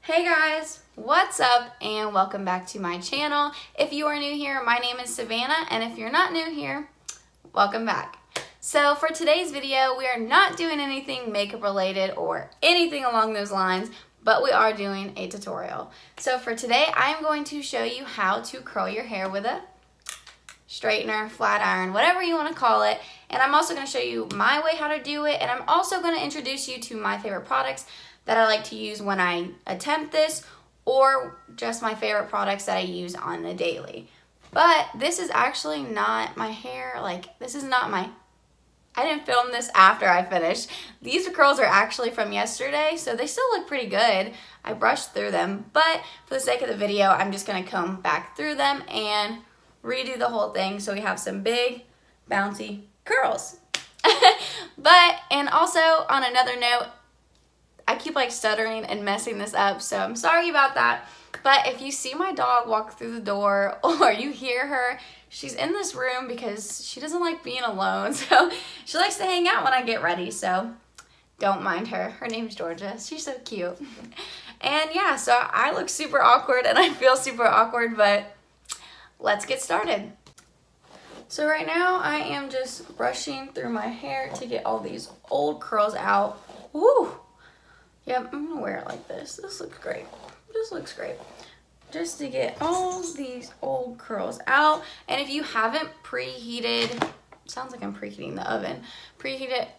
Hey guys, what's up and welcome back to my channel. If you are new here, my name is Savannah, and if you're not new here, welcome back. So for today's video, we are not doing anything makeup related or anything along those lines, but we are doing a tutorial. So for today, I am going to show you how to curl your hair with a straightener, flat iron, whatever you want to call it. And I'm also going to show you my way how to do it, and I'm also going to introduce you to my favorite products that I like to use when I attempt this, or just my favorite products that I use on the daily. But this is actually not my hair, this is not my, I didn't film this after I finished. These curls are actually from yesterday, so they still look pretty good. I brushed through them, but for the sake of the video, I'm just gonna comb back through them and redo the whole thing so we have some big, bouncy curls. And also, on another note, I keep stuttering and messing this up, so I'm sorry about that. But if you see my dog walk through the door or you hear her, she's in this room because she doesn't like being alone. So she likes to hang out when I get ready, so don't mind her. Her name's Georgia. She's so cute. And yeah, so I look super awkward and I feel super awkward, but let's get started. So right now I am just brushing through my hair to get all these old curls out. Woo! Yep, I'm gonna wear it like this. This looks great. This looks great. Just to get all these old curls out. And if you haven't preheated, sounds like I'm preheating the oven. Preheat it.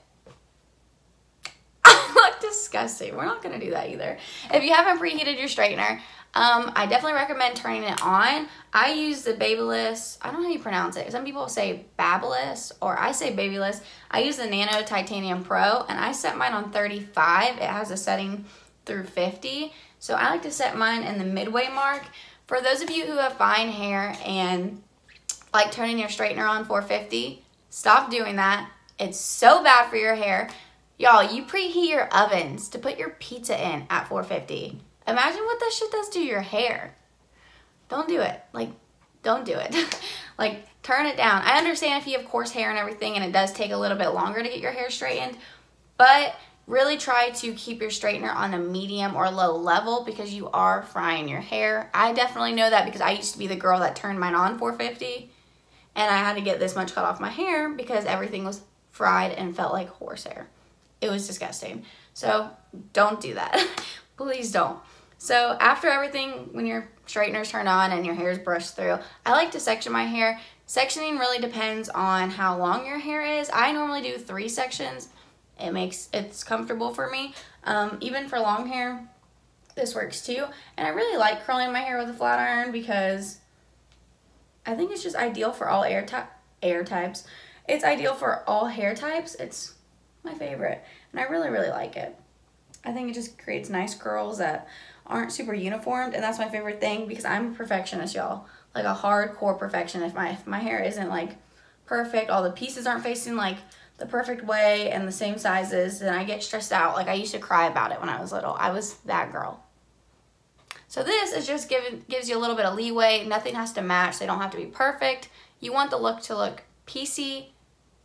I look disgusting. We're not gonna do that either. If you haven't preheated your straightener, I definitely recommend turning it on. I use the Babyliss, I don't know how you pronounce it. Some people say Babyliss, or I say Babyliss. I use the Nano Titanium Pro, and I set mine on 35. It has a setting through 50. So I like to set mine in the midway mark. For those of you who have fine hair and like turning your straightener on 450, stop doing that. It's so bad for your hair. Y'all, you preheat your ovens to put your pizza in at 450. Imagine what that shit does to your hair. Don't do it. Don't do it. Turn it down. I understand if you have coarse hair and everything, and it does take a little bit longer to get your hair straightened, but really try to keep your straightener on a medium or low level because you are frying your hair. I definitely know that because I used to be the girl that turned mine on 450, and I had to get this much cut off my hair because everything was fried and felt like horsehair. It was disgusting. So don't do that. Please don't. So after everything, when your straightener's turned on and your hair is brushed through, I like to section my hair. Sectioning really depends on how long your hair is. I normally do 3 sections. It's comfortable for me. Even for long hair, this works too. And I really like curling my hair with a flat iron because I think it's just ideal for all hair types. It's ideal for all hair types. It's my favorite, and I really, really like it. I think it just creates nice curls that aren't super uniformed, and that's my favorite thing because I'm a perfectionist, y'all. Like a hardcore perfectionist. If my hair isn't perfect, all the pieces aren't facing the perfect way and the same sizes, then I get stressed out. I used to cry about it when I was little. I was that girl. So this is just gives you a little bit of leeway. Nothing has to match. They don't have to be perfect. You want the look to look piecey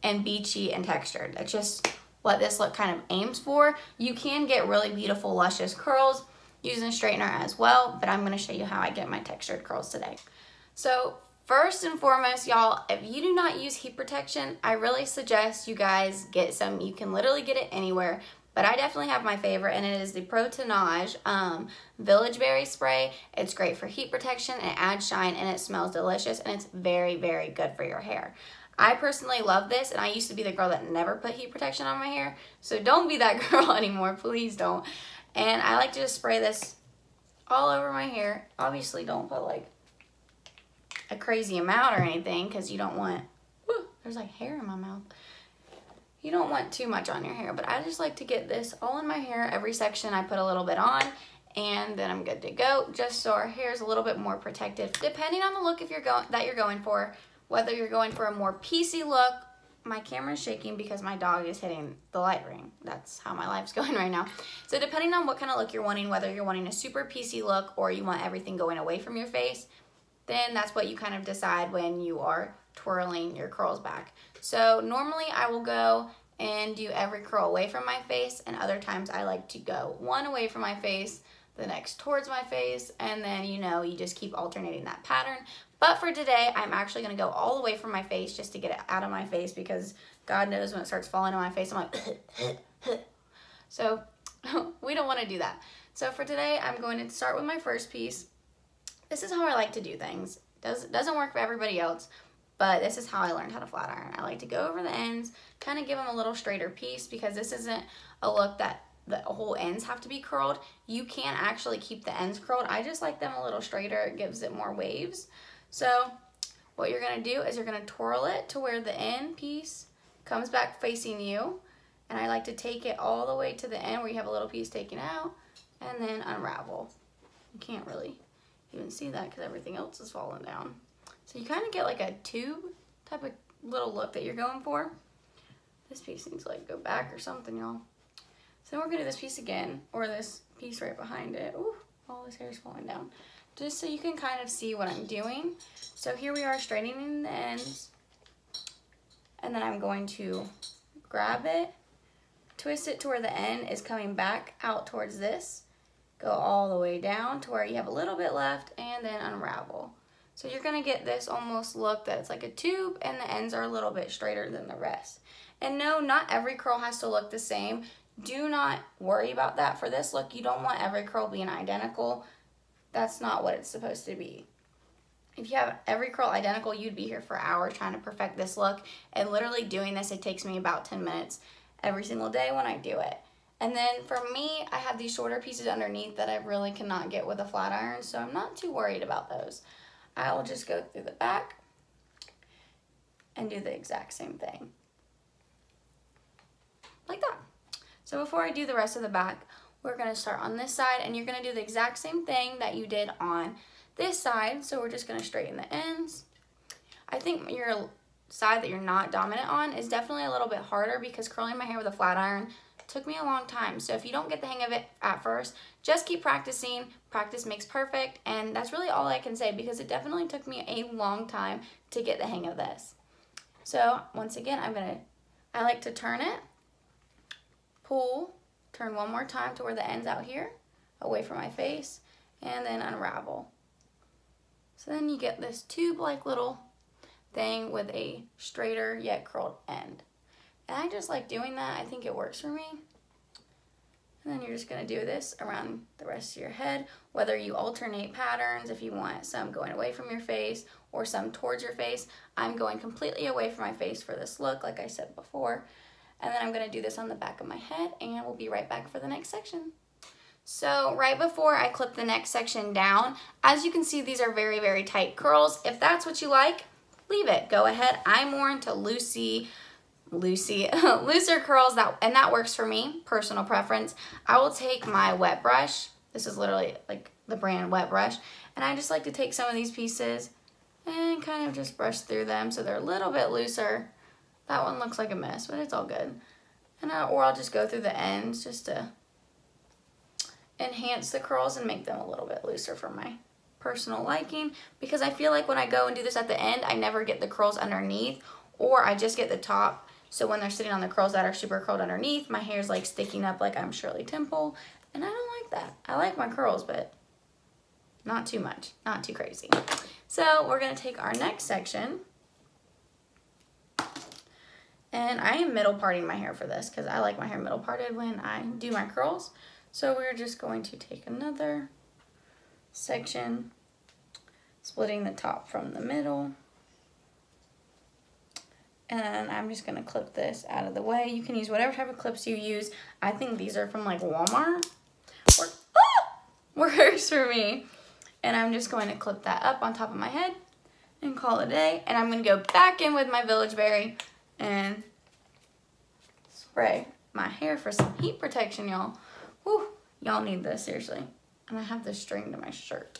and beachy and textured. That's just what this look kind of aims for. You can get really beautiful, luscious curls using a straightener as well, but I'm going to show you how I get my textured curls today. So first and foremost, y'all, if you do not use heat protection, I really suggest you guys get some. You can literally get it anywhere, but I definitely have my favorite, and it is the Pro Tonnage Village Berry Spray. It's great for heat protection, and it adds shine, and it smells delicious, and it's very, very good for your hair. I personally love this, and I used to be the girl that never put heat protection on my hair, so don't be that girl anymore, please don't. And I like to just spray this all over my hair. Obviously, don't put a crazy amount or anything because you don't want, whew, there's hair in my mouth. You don't want too much on your hair, but I just like to get this all in my hair. Every section I put a little bit on, and then I'm good to go, just so our hair is a little bit more protected. Depending on the look that you're going for, whether you're going for a more piecey look, my camera's shaking because my dog is hitting the light ring. That's how my life's going right now. So depending on what kind of look you're wanting, whether you're wanting a super piecey look or you want everything going away from your face, then that's what you kind of decide when you are twirling your curls back. So normally I will go and do every curl away from my face, and other times I like to go one away from my face, the next towards my face, and then, you know, you just keep alternating that pattern. But for today, I'm actually going to go all the way from my face just to get it out of my face, because God knows when it starts falling on my face, I'm like, so we don't want to do that. So for today, I'm going to start with my first piece. This is how I like to do things. Doesn't work for everybody else, but this is how I learned how to flat iron. I like to go over the ends, kind of give them a little straighter piece, because this isn't a look that the whole ends have to be curled. You can actually keep the ends curled. I just like them a little straighter. It gives it more waves. So what you're going to do is you're going to twirl it to where the end piece comes back facing you. And I like to take it all the way to the end where you have a little piece taken out, and then unravel. You can't really even see that because everything else is falling down. So you kind of get like a tube type of little look that you're going for. This piece needs to like go back or something, y'all. So then we're going to do this piece again, or this piece right behind it. Ooh, all this hair is falling down. Just so you can kind of see what I'm doing. So here we are straightening the ends. And then I'm going to grab it, twist it to where the end is coming back out towards this. Go all the way down to where you have a little bit left, and then unravel. So you're going to get this almost look that it's like a tube, and the ends are a little bit straighter than the rest. And no, not every curl has to look the same. Do not worry about that. For this look, you don't want every curl being identical. That's not what it's supposed to be. If you have every curl identical, you'd be here for hours trying to perfect this look. And literally doing this, it takes me about 10 minutes every single day when I do it. And then for me, I have these shorter pieces underneath that I really cannot get with a flat iron, so I'm not too worried about those. I will just go through the back and do the exact same thing. Like that. So before I do the rest of the back, we're going to start on this side, and you're going to do the exact same thing that you did on this side. So we're just going to straighten the ends. I think your side that you're not dominant on is definitely a little bit harder, because curling my hair with a flat iron took me a long time. So if you don't get the hang of it at first, just keep practicing. Practice makes perfect, and that's really all I can say, because it definitely took me a long time to get the hang of this. So once again, I like to turn it, pull, turn one more time to where the end's out here, away from my face, and then unravel. So then you get this tube-like little thing with a straighter yet curled end. And I just like doing that. I think it works for me. And then you're just going to do this around the rest of your head, whether you alternate patterns if you want some going away from your face or some towards your face. I'm going completely away from my face for this look, like I said before. And then I'm going to do this on the back of my head, and we'll be right back for the next section. So right before I clip the next section down, as you can see, these are very, very tight curls. If that's what you like, leave it. Go ahead. I'm more into looser curls, and that works for me, personal preference. I will take my wet brush. This is literally like the brand Wet Brush, and I just like to take some of these pieces and kind of just brush through them so they're a little bit looser. That one looks like a mess, but it's all good. And or I'll just go through the ends just to enhance the curls and make them a little bit looser for my personal liking, because I feel like when I go and do this at the end, I never get the curls underneath, or I just get the top. So when they're sitting on the curls that are super curled underneath, my hair's like sticking up like I'm Shirley Temple, and I don't like that. I like my curls, but not too much, not too crazy. So we're gonna take our next section, and I am middle parting my hair for this because I like my hair middle parted when I do my curls. So we're just going to take another section, splitting the top from the middle. And I'm just gonna clip this out of the way. You can use whatever type of clips you use. I think these are from like Walmart. Works for me. And I'm just going to clip that up on top of my head and call it a day. And I'm gonna go back in with my Village Berry and spray my hair for some heat protection, y'all. Whew, y'all need this, seriously. And I have this string to my shirt.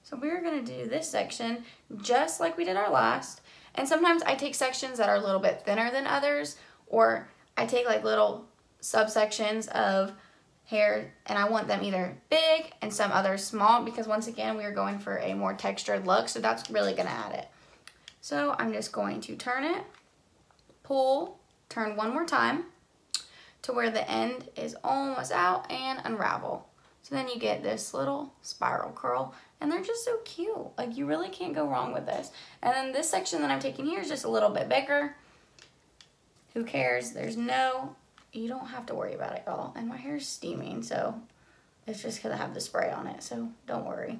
So we're gonna do this section just like we did our last. And sometimes I take sections that are a little bit thinner than others, or I take like little subsections of hair and I want them either big and some others small, because once again, we are going for a more textured look, so that's really gonna add it. So I'm just going to turn it, pull, turn one more time to where the end is almost out, and unravel. So So then you get this little spiral curl, and they're just so cute. Like, you really can't go wrong with this. And then this section that I'm taking here is just a little bit bigger. Who cares? You don't have to worry about it, y'all. And my hair is steaming, so it's just because I have the spray on it, so don't worry.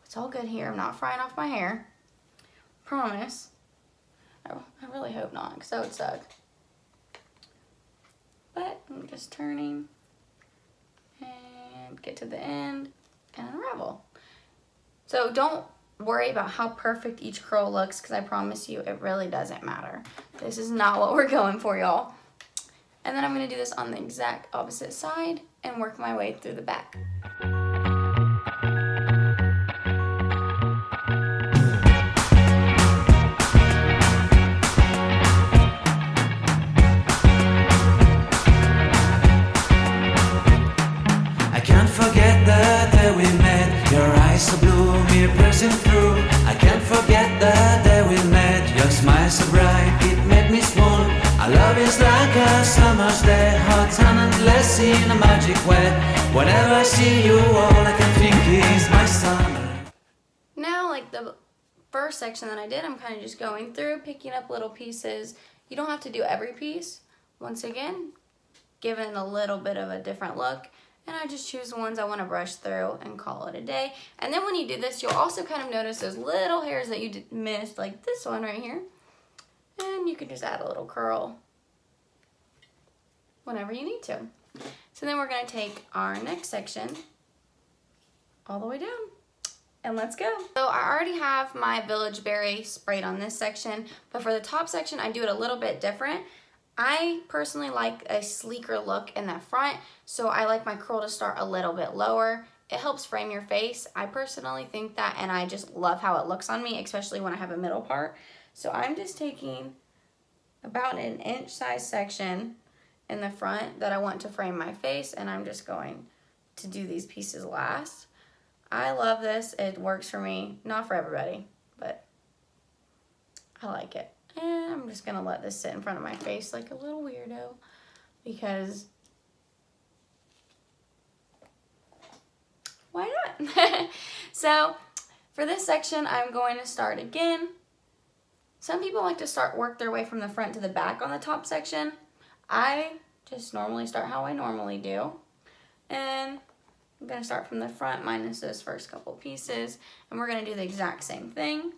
It's all good here. I'm not frying off my hair. Promise. Oh, I really hope not, because that would suck. But I'm just turning and get to the end and unravel. So don't worry about how perfect each curl looks, because I promise you it really doesn't matter. This is not what we're going for, y'all. And then I'm going to do this on the exact opposite side and work my way through the back. I can't forget the day we met. Your eyes so blue, me piercing through. I can't forget the day we met. Your smile so bright, it made me swoon. Our love is like a summer's day, hot and endless in a magic way. Whenever I see you, all I can think is my summer. Now, like the first section that I did, I'm kind of just going through, picking up little pieces. You don't have to do every piece. Once again, giving a little bit of a different look. And I just choose the ones I want to brush through and call it a day. And then when you do this, you'll also kind of notice those little hairs that you missed, like this one right here. And you can just add a little curl whenever you need to. So then we're going to take our next section all the way down. And let's go. So I already have my Village Berry sprayed on this section, but for the top section, I do it a little bit different. I personally like a sleeker look in the front, so I like my curl to start a little bit lower. It helps frame your face. I personally think that, and I just love how it looks on me, especially when I have a middle part. So I'm just taking about an inch size section in the front that I want to frame my face, and I'm just going to do these pieces last. I love this. It works for me. Not for everybody, but I like it. And I'm just going to let this sit in front of my face like a little weirdo, because why not? So for this section, I'm going to start again. Some people like to work their way from the front to the back on the top section. I just normally start how I normally do. And I'm going to start from the front minus those first couple pieces. And we're going to do the exact same thing.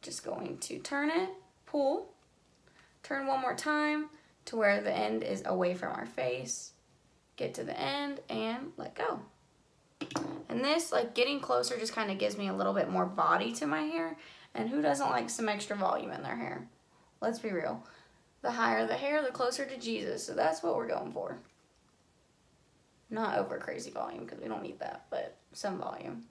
Just going to turn it, pull, turn one more time to where the end is away from our face. Get to the end and let go. And this, like, getting closer just kind of gives me a little bit more body to my hair. And who doesn't like some extra volume in their hair? Let's be real. The higher the hair, the closer to Jesus. So that's what we're going for. Not over crazy volume, because we don't need that, but some volume.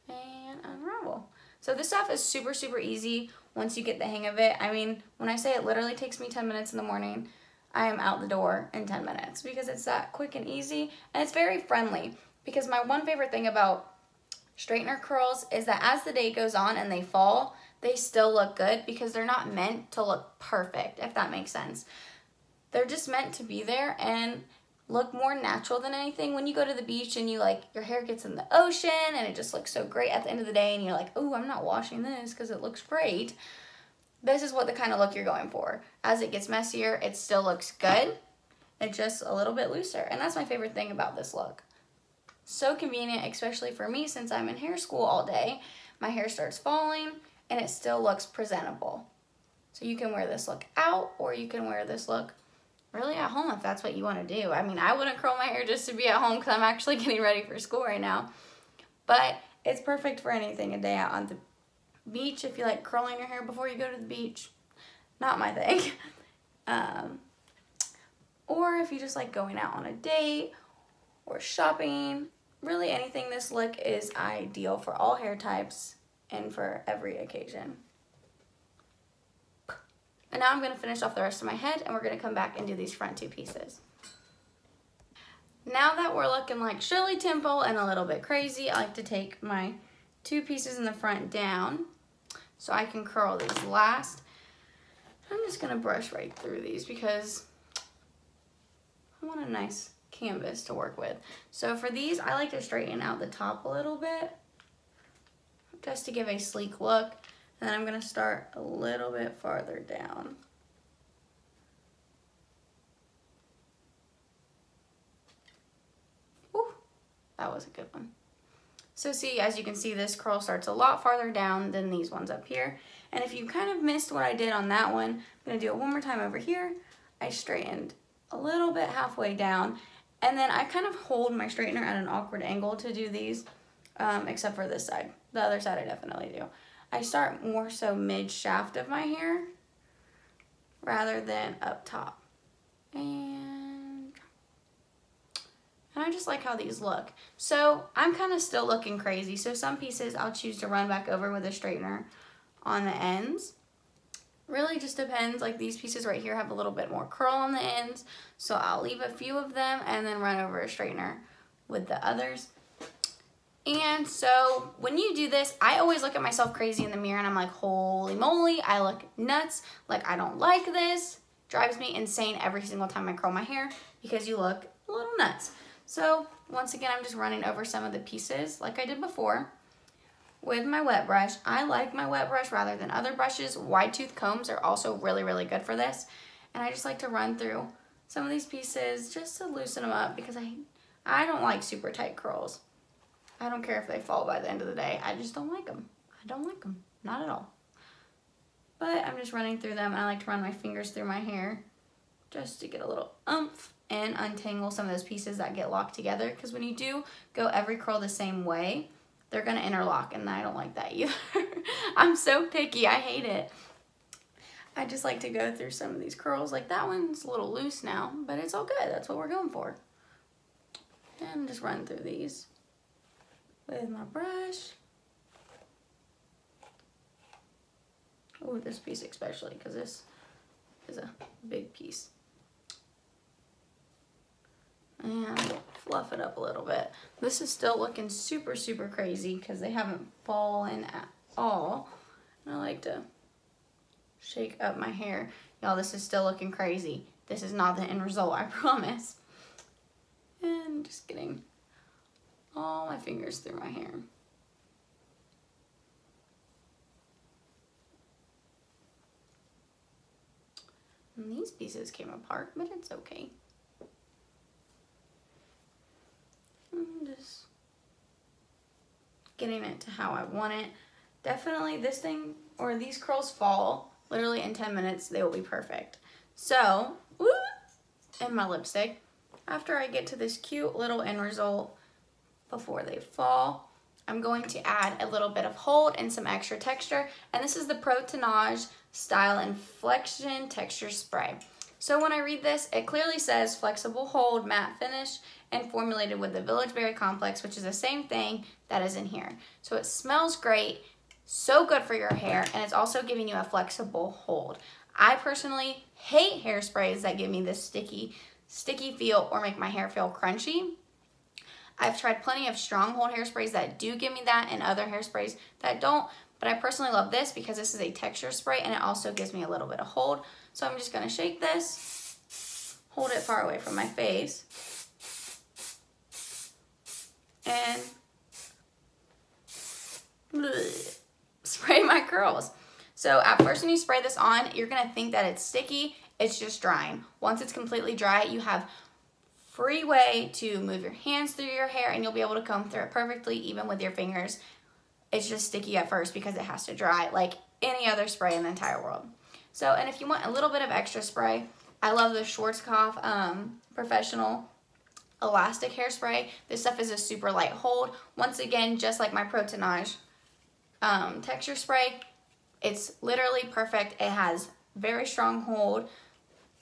And unravel. So this stuff is super, super easy once you get the hang of it. I mean, when I say it literally takes me 10 minutes in the morning, I am out the door in 10 minutes because it's that quick and easy, and it's very friendly. Because my one favorite thing about straightener curls is that as the day goes on and they fall, they still look good because they're not meant to look perfect, if that makes sense. They're just meant to be there and look more natural than anything. When you go to the beach and your hair gets in the ocean and it just looks so great at the end of the day and you're like, oh, I'm not washing this because it looks great. This is what the kind of look you're going for. As it gets messier, it still looks good. It's just a little bit looser. And that's my favorite thing about this look. So convenient, especially for me since I'm in hair school all day. My hair starts falling and it still looks presentable. So you can wear this look out, or you can wear this look really at home if that's what you want to do. I mean, I wouldn't curl my hair just to be at home because I'm actually getting ready for school right now. But it's perfect for anything. A day out on the beach, if you like curling your hair before you go to the beach. Not my thing. Or if you just like going out on a date or shopping. Really anything, this look is ideal for all hair types and for every occasion. And now I'm going to finish off the rest of my head, and we're going to come back and do these front two pieces. Now that we're looking like Shirley Temple and a little bit crazy, I like to take my two pieces in the front down so I can curl these last. I'm just going to brush right through these because I want a nice canvas to work with. So for these, I like to straighten out the top a little bit just to give a sleek look. And then I'm gonna start a little bit farther down. Whew, that was a good one. So see, as you can see, this curl starts a lot farther down than these ones up here. And if you kind of missed what I did on that one, I'm gonna do it one more time over here. I straightened a little bit halfway down, and then I kind of hold my straightener at an awkward angle to do these, except for this side. The other side I definitely do. I start more so mid-shaft of my hair rather than up top. And I just like how these look. So I'm kind of still looking crazy. So some pieces I'll choose to run back over with a straightener on the ends. Really just depends. Like these pieces right here have a little bit more curl on the ends. So I'll leave a few of them and then run over a straightener with the others. And so when you do this, I always look at myself crazy in the mirror and I'm like, holy moly, I look nuts. Like I don't like this. Drives me insane every single time I curl my hair because you look a little nuts. So once again, I'm just running over some of the pieces like I did before with my wet brush. I like my wet brush rather than other brushes. Wide tooth combs are also really, really good for this. And I just like to run through some of these pieces just to loosen them up because I don't like super tight curls. I don't care if they fall by the end of the day. I just don't like them. I don't like them. Not at all. But I'm just running through them, and I like to run my fingers through my hair just to get a little oomph and untangle some of those pieces that get locked together. Because when you do go every curl the same way, they're going to interlock, and I don't like that either. I'm so picky. I hate it. I just like to go through some of these curls. Like that one's a little loose now, but it's all good. That's what we're going for. And just run through these with my brush. Oh, this piece especially, because this is a big piece. And fluff it up a little bit. This is still looking super, super crazy because they haven't fallen at all. And I like to shake up my hair. Y'all, this is still looking crazy. This is not the end result, I promise. And just getting all my fingers through my hair. And these pieces came apart, but it's okay. I'm just getting it to how I want it. Definitely this thing, or these curls fall literally in 10 minutes, they will be perfect. So, woo, and my lipstick. After I get to this cute little end result before they fall, I'm going to add a little bit of hold and some extra texture. And this is the Pro Tonnage Style Inflection Texture Spray. So when I read this, it clearly says flexible hold, matte finish, and formulated with the Village Berry Complex, which is the same thing that is in here. So it smells great, so good for your hair, and it's also giving you a flexible hold. I personally hate hairsprays that give me this sticky feel or make my hair feel crunchy. I've tried plenty of strong hold hairsprays that do give me that and other hairsprays that don't, but I personally love this because this is a texture spray and it also gives me a little bit of hold. So I'm just gonna shake this, hold it far away from my face, and spray my curls. So at first when you spray this on, you're gonna think that it's sticky. It's just drying. Once it's completely dry, you have free way to move your hands through your hair and you'll be able to comb through it perfectly, even with your fingers. It's just sticky at first because it has to dry like any other spray in the entire world. So, and if you want a little bit of extra spray, I love the Schwarzkopf Professional Elastic Hairspray. This stuff is a super light hold. Once again, just like my Pro Tonnage texture spray, it's literally perfect. It has very strong hold.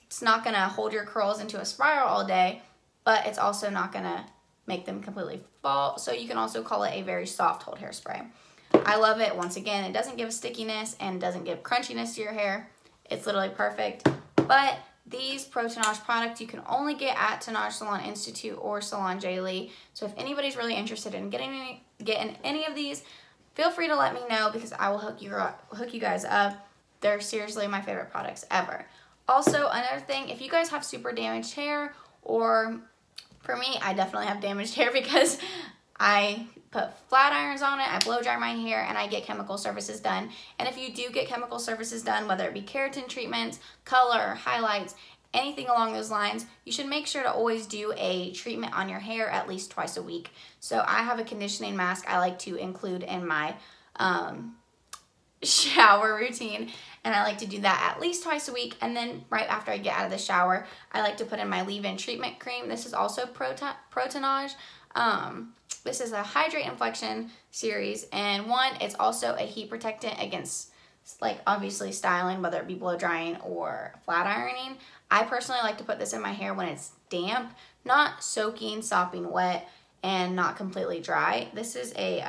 It's not gonna hold your curls into a spiral all day, but it's also not gonna make them completely fall. So you can also call it a very soft hold hairspray. I love it. Once again, it doesn't give a stickiness and it doesn't give crunchiness to your hair. It's literally perfect. But these Pro Tonnage products you can only get at Tonnage Salon Institute or Salon J. Lee. So if anybody's really interested in getting any of these, feel free to let me know because I will hook you guys up. They're seriously my favorite products ever. Also, another thing, if you guys have super damaged hair or For me, I definitely have damaged hair because I put flat irons on it, I blow dry my hair, and I get chemical services done. And if you do get chemical services done, whether it be keratin treatments, color, highlights, anything along those lines, you should make sure to always do a treatment on your hair at least twice a week. So I have a conditioning mask I like to include in my shower routine, and I like to do that at least twice a week. And then right after I get out of the shower, I like to put in my leave-in treatment cream. This is also Protonage. This is a Hydrate Inflection series, and one, it's also a heat protectant against, like, obviously styling, whether it be blow drying or flat ironing. I personally like to put this in my hair when it's damp, not soaking, sopping wet, and not completely dry. This is a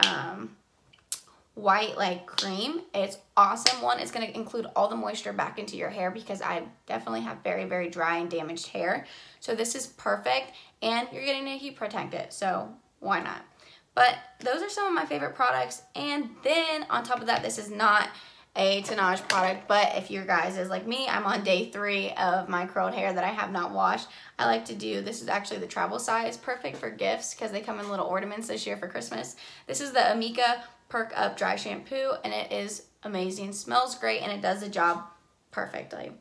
white like cream. It's awesome. One, it's going to include all the moisture back into your hair because I definitely have very, very dry and damaged hair. So this is perfect, and you're getting to heat protect it, so why not? But those are some of my favorite products. And then on top of that, this is not a Tonnage product, but if your guys is like me, I'm on day 3 of my curled hair that I have not washed. I like to do, this is actually the travel size, perfect for gifts because they come in little ornaments this year for Christmas. This is the Amika Perk Up Dry Shampoo, and it is amazing, smells great, and it does the job perfectly.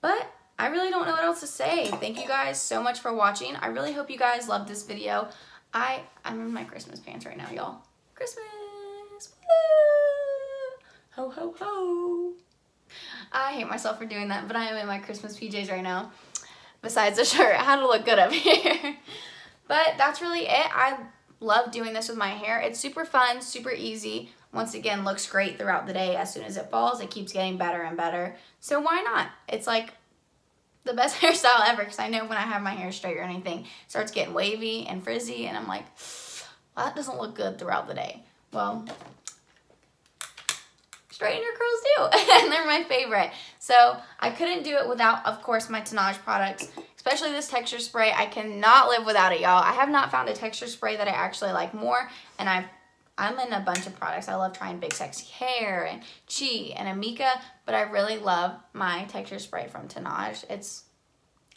But I really don't know what else to say. Thank you guys so much for watching. I really hope you guys loved this video. I'm in my Christmas pants right now, y'all. Christmas! Woo! Ho, ho, ho! I hate myself for doing that, but I am in my Christmas PJs right now. Besides the shirt, I had to look good up here. But that's really it. I love doing this with my hair. It's super fun, super easy. Once again, looks great throughout the day. As soon as it falls, it keeps getting better and better. So why not? It's like the best hairstyle ever, because I know when I have my hair straight or anything, it starts getting wavy and frizzy, and I'm like, well, that doesn't look good throughout the day. Well, straighten your curls too, and they're my favorite. So I couldn't do it without, of course, my Tonnage products, especially this texture spray. I cannot live without it, y'all. I have not found a texture spray that I actually like more, and I'm in a bunch of products. I love trying Big Sexy Hair and Chi and Amika, but I really love my texture spray from Tonnage. It's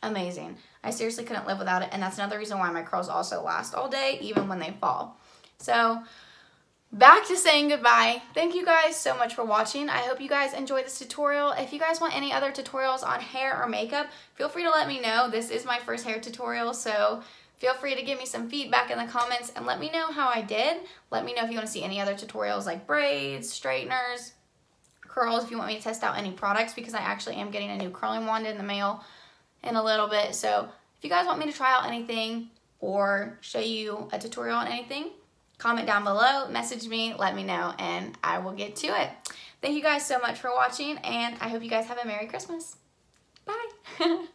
amazing. I seriously couldn't live without it, and that's another reason why my curls also last all day, even when they fall. So back to saying goodbye. Thank you guys so much for watching. I hope you guys enjoyed this tutorial. If you guys want any other tutorials on hair or makeup, feel free to let me know. This is my first hair tutorial, so feel free to give me some feedback in the comments and let me know how I did. Let me know if you want to see any other tutorials like braids, straighteners, curls, if you want me to test out any products, because I actually am getting a new curling wand in the mail in a little bit. So if you guys want me to try out anything or show you a tutorial on anything, comment down below, message me, let me know, and I will get to it. Thank you guys so much for watching, and I hope you guys have a Merry Christmas. Bye.